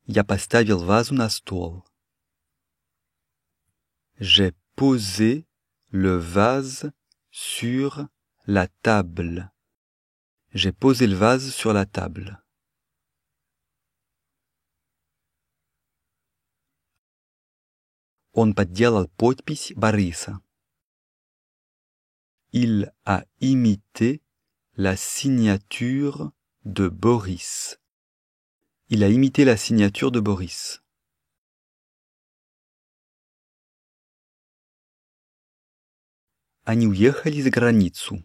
Я поставил вазу на стол. J'ai posé le vase sur la table. J'ai posé le vase sur la table. Он подделал подпись Бориса. Il a imité la signature de Boris. Il a imité la signature de Boris. Они уехали за границу.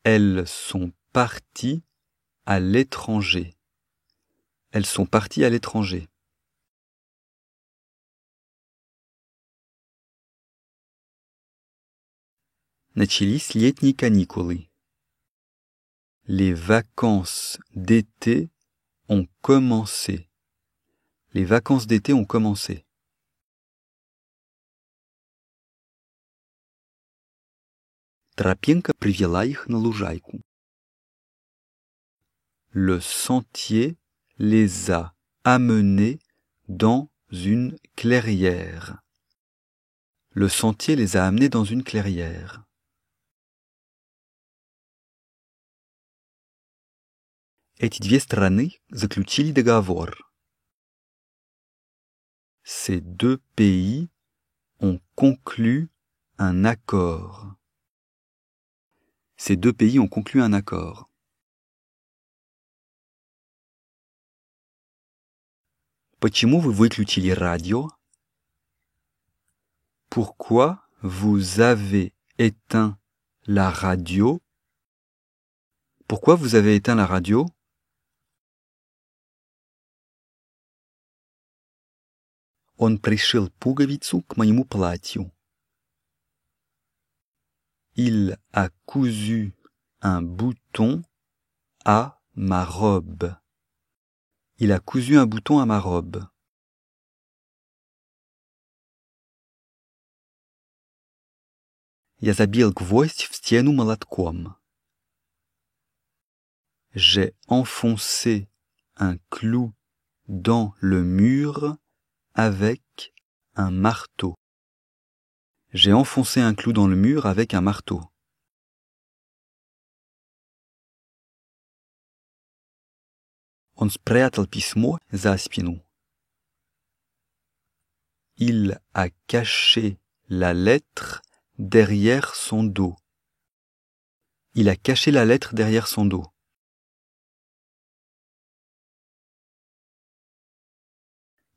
Elles sont parties à l'étranger. Elles sont parties à l'étranger. Начались летние каникулы. Les vacances d'été ont commencé. Les vacances d'été ont commencé. Тропинка привела их на лужайку. Le sentier les a amenés dans une clairière. Le sentier les a amenés dans une clairière. Эти две страны заключили договор. Ces deux pays ont conclu un accord. Ces deux pays ont conclu un accord. Почему вы выключили радио? Pourquoi vous avez éteint la radio? Pourquoi vous avez éteint la radio? Он пришил пуговицу к моему платью. Il a cousu un bouton à ma robe. Il a cousu un bouton à ma robe. Я забил гвоздь в стену молотком. J'ai enfoncé un clou dans le mur avec un marteau. J'ai enfoncé un clou dans le mur avec un marteau. Он спрятал письмо за спину. Il a caché la lettre derrière son dos. Il a caché la lettre derrière son dos.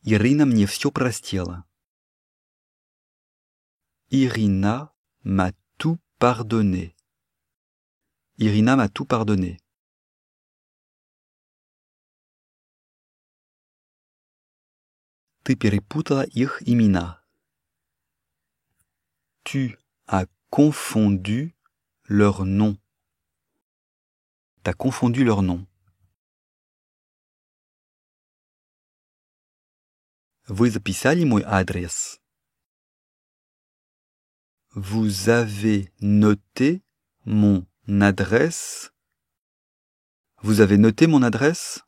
Ирина мне все простила. Irina m'a tout pardonné. Irina m'a tout pardonné. Ты перепутала их имена. Tu as confondu leurs noms. T'as confondu leurs noms. Вы записали мой адрес? Vous avez noté mon adresse? Vous avez noté mon adresse?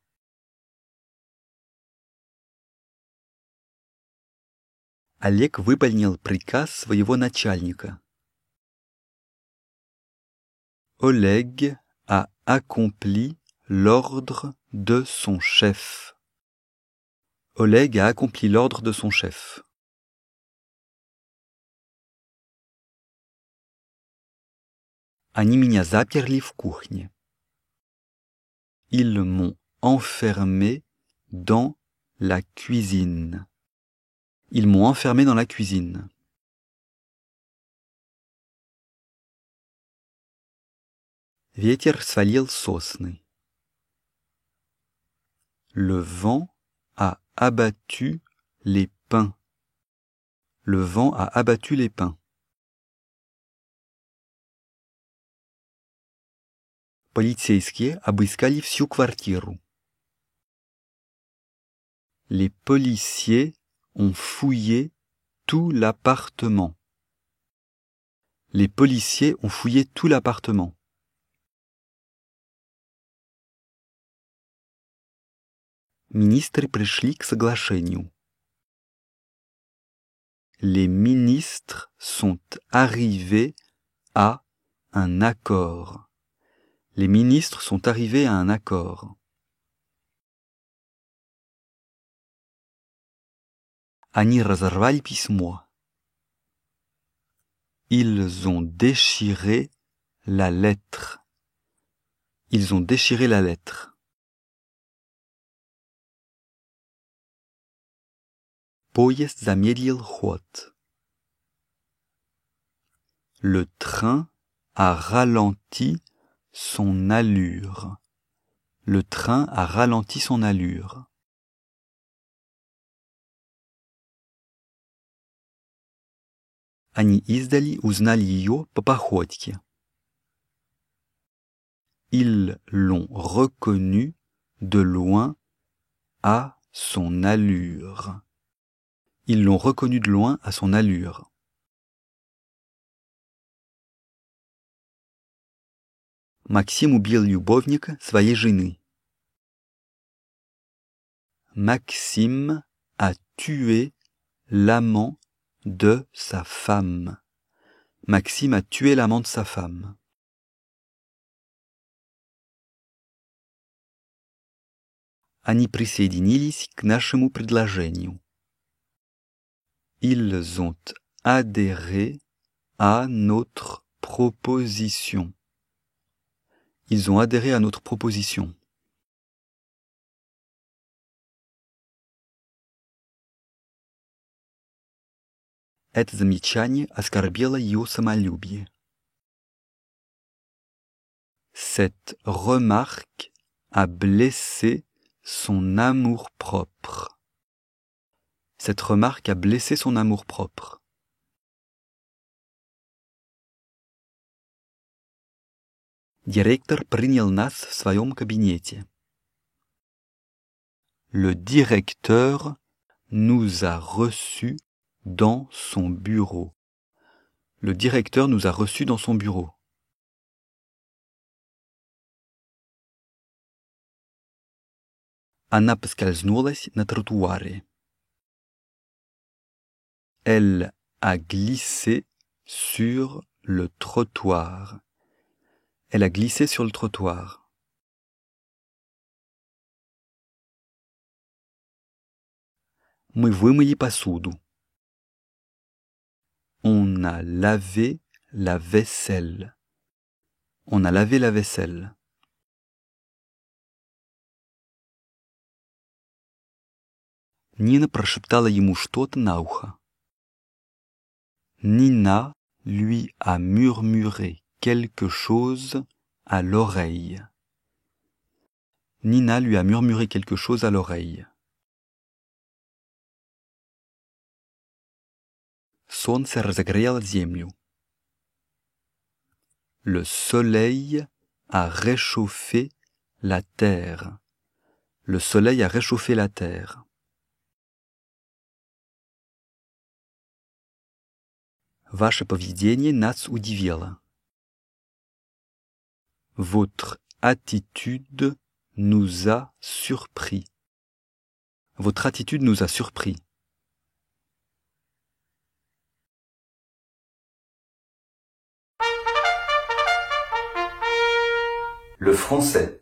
Олег выполнил приказ своего начальника. Oleg a accompli l'ordre de son chef. Oleg a accompli l'ordre de son chef. Они меня заперли в кухне. Ils m'ont enfermé dans la cuisine. Ils m'ont enfermé dans la cuisine. Ветер свалил сосны. Le vent a abattu les pins. Le vent a abattu les pins. Полицейские обыскали всю квартиру. Les policiers ont fouillé tout l'appartement. Les policiers ont fouillé tout l'appartement. Министры пришли к соглашению. Les ministres sont arrivés à un accord. Les ministres sont arrivés à un accord. Они разорвали письмо. Ils ont déchiré la lettre. Ils ont déchiré la lettre. Поезд замедлил ход. Le train a ralenti son allure. Le train a ralenti son allure. Они издали узнали ее по походке. Ils l'ont reconnu de loin à son allure. Ils l'ont reconnu de loin à son allure. Максим убил любовника своей жены. Maxime a tué l'amant de sa femme. Maxime a tué l'amant de sa femme. Они присоединились к нашему предложению. Ils ont adhéré à notre proposition. Ils ont adhéré à notre proposition. Это замечание оскорбило ее самолюбие. Cette remarque a blessé son amour-propre. Cette remarque a blessé son amour-propre. Директор принял нас в своем кабинете. Le directeur nous a reçus dans son bureau. Le directeur nous a reçus dans son bureau. Она поскользнулась на тротуаре. Elle a glissé sur le trottoir. Elle a glissé sur le trottoir. Мы вымыли посуду. On a lavé la vaisselle. On a lavé la vaisselle. Нина прошептала ему что-то на ухо. Nina lui a murmuré quelque chose à l'oreille. Nina lui a murmuré quelque chose à l'oreille. Солнце разогрело землю. Le soleil a réchauffé la terre. Le soleil a réchauffé la terre. Ваше поведение нас удивило. Votre attitude nous a surpris. Votre attitude nous a surpris. Le français.